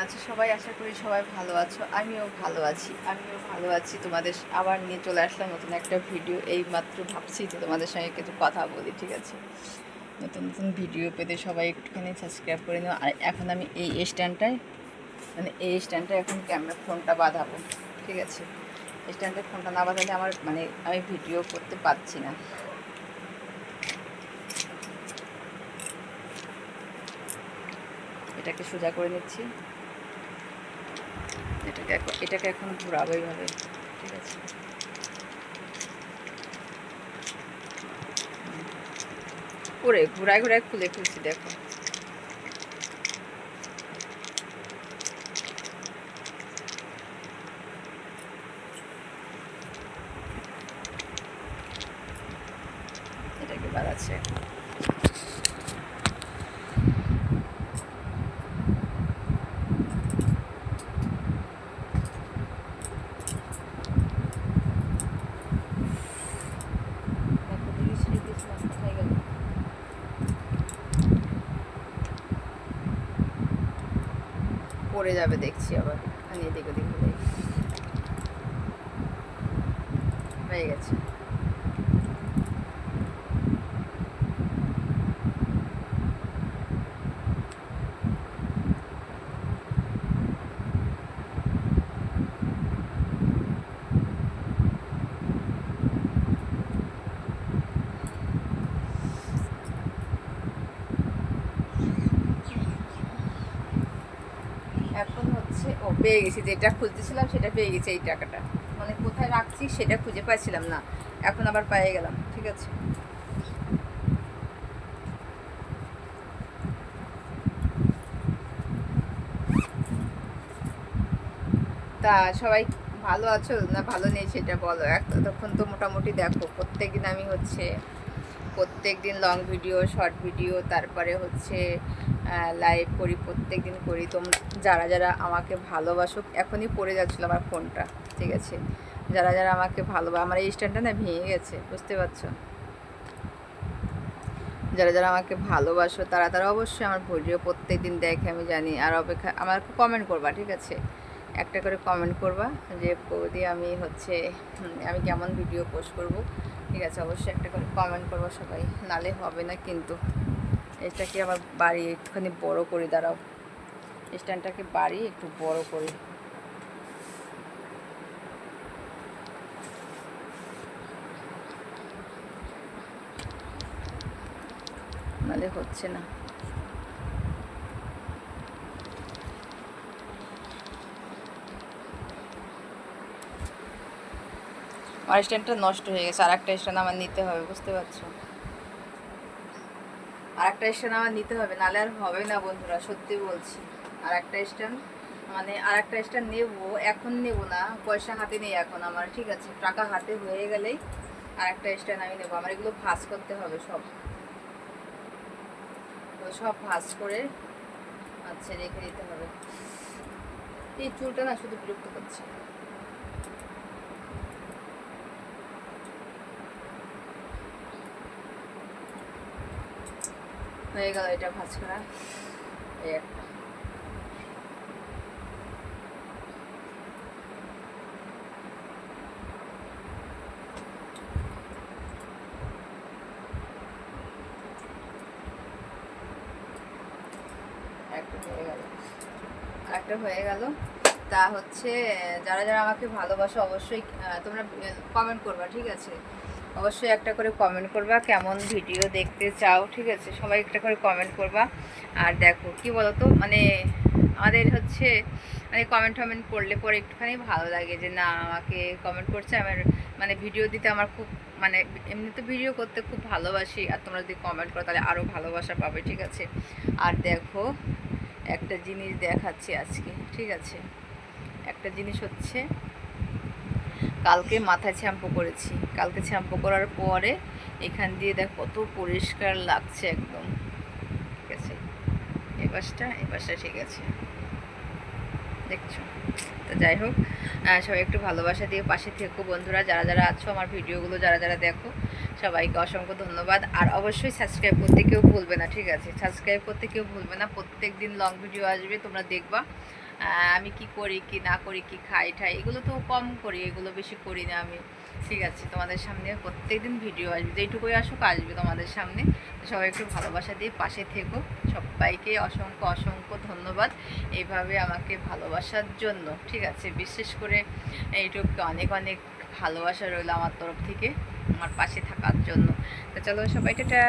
আছো সবাই, আশা করি সবাই ভালো আছো। আমিও ভালো আছি। তোমাদের আবার নিয়ে চলে আসলাম নতুন একটা ভিডিও। এই মাত্র ভাবছি যে তোমাদের সঙ্গে কিছু কথা বলি, ঠিক আছে? নতুন নতুন ভিডিও পেতে সবাই একটুখানি সাবস্ক্রাইব করে নিও। আর এখন আমি এই স্ট্যান্ডটায় এখন ক্যামেরা ফোনটা বাঁধাবো, ঠিক আছে? স্ট্যান্ডে ফোনটা না বাঁধালে আমার আমি ভিডিও করতে পারছি না। এটাকে সোজা করে নিচ্ছি। এটাকে এখন ঘোরাবো এইভাবে, ঠিক আছে? করে ঘোরায় ঘোরায় খুলে ফেলছি, দেখো। এটাকে বাড়াচ্ছে। পড়ে যাবে দেখছি, আবার একটুখানি এদিক ওদিক হলে। হয়ে গেছে। এখন হচ্ছে পেয়ে গেছি, যেটা খুঁজতেছিলাম সেটা পেয়ে গেছি। এই টাকাটা মানে কোথায় রাখছি সেটা খুঁজে পাচ্ছিলাম না, এখন আবার পেয়ে গেলাম, ঠিক আছে? তা সবাই ভালো আছো না ভালো নেই সেটা বলো। তখন তো মোটামুটি দেখো, প্রত্যেক দিন লং ভিডিও, শর্ট ভিডিও, তারপরে হচ্ছে লাইভ করি, প্রত্যেক দিন করি। তোমরা যারা যারা আমাকে ভালোবাসো, এখনই পড়ে যাচ্ছিলো আমার ফোনটা, ঠিক আছে? যারা যারা আমাকে আমার এই স্ট্যান্ডটা না ভেঙে গেছে, বুঝতে পারছো? যারা যারা আমাকে ভালোবাসো তারা তারা অবশ্যই আমার ভিডিও প্রত্যেক দিন দেখে, আমি জানি। আর আমার কমেন্ট করবা, ঠিক আছে? একটা করে কমেন্ট করবা যে বৌদি আমি কেমন ভিডিও পোস্ট করব, ঠিক আছে? অবশ্যই একটা করে কমেন্ট করবো সবাই, নালে হবে না কিন্তু। এটাকে আবার বাড়িয়ে একটুখানি বড় করে, দাঁড়াও, স্ট্যান্ডটাকে বাড়িয়ে একটু বড় করি, নালে হচ্ছে না। আমার স্ট্যান্ডটা নষ্ট হয়ে গেছে, আর একটা স্ট্যান্ড আমার নিতে হবে, বুঝতে পারছো? আর একটা স্ট্যান্ড আমার নিতে হবে, নাহলে আর হবে না বন্ধুরা, সত্যি বলছি। আর একটা স্ট্যান্ড নেবো, এখন নেবো না, পয়সা হাতে নেই এখন আমার, ঠিক আছে? টাকা হাতে হয়ে গেলেই আর একটা স্ট্যান্ড আমি নেবো। আমার এগুলো ভাঁজ করতে হবে, সব ভাঁজ করে আচ্ছা রেখে দিতে হবে। এই চুলটা না শুধু বিরক্ত করছে। হয়ে গেল এটা ভাঁজ করা। এই একটা একটা হয়ে গেল। তা হচ্ছে যারা যারা আমাকে ভালোবাসো অবশ্যই তোমরা কমেন্ট করবা, ঠিক আছে? অবশ্যই একটা করে কমেন্ট করবা কেমন ভিডিও দেখতে চাও, ঠিক আছে? সবাই একটা করে কমেন্ট করবা। আর দেখো কি বলতো, আমাদের কমেন্ট করলে পরে একটুখানি ভালো লাগে যে না, আমাকে কমেন্ট করছে। আমার ভিডিও দিতে আমার খুব এমনি তো ভিডিও করতে খুব ভালোবাসি, আর তোমরা যদি কমেন্ট করো তাহলে আরও ভালোবাসা পাবে, ঠিক আছে? আর দেখো, একটা জিনিস দেখাচ্ছি আজকে, ঠিক আছে? একটা জিনিস হচ্ছে, কালকে মাথায় শ্যাম্পু করেছি, কালকে শ্যাম্পু করার পরে এখান দিয়ে দেখ কত পরিষ্কার লাগছে একদম, ঠিক আছে? এপাশটা ঠিক আছে, দেখছো? তো যাই হোক, সবাই একটু ভালোবাসা দিয়ে পাশে থেকো বন্ধুরা, যারা যারা আছো, আমার ভিডিওগুলো যারা যারা দেখো, সবাইকে অসংখ্য ধন্যবাদ। আর অবশ্যই সাবস্ক্রাইব করতে কেউ ভুলবে না, ঠিক আছে? সাবস্ক্রাইব করতে কেউ ভুলবে না। প্রত্যেক দিন লং ভিডিও আসবে, তোমরা দেখবা। আমি কি করি কি না করি, কি খাই ঠাই, এগুলো তো কম করি, এগুলো বেশি করি না আমি। ঠিক আছে, তোমাদের সামনে প্রত্যেকদিন ভিডিও আসবে, যেইটুকুই আসুক আসবে তোমাদের সামনে। তো সবাই একটু ভালোবাসা দিয়ে পাশে থেকো। সবাইকে অসংখ্য অসংখ্য ধন্যবাদ এইভাবে আমাকে ভালোবাসার জন্য। ঠিক আছে, বিশেষ করে ইউটিউবকে অনেক অনেক ভালোবাসা রইল আমার তরফ থেকে, আমার পাশে থাকার জন্য। তো চলো সবাই টাটা।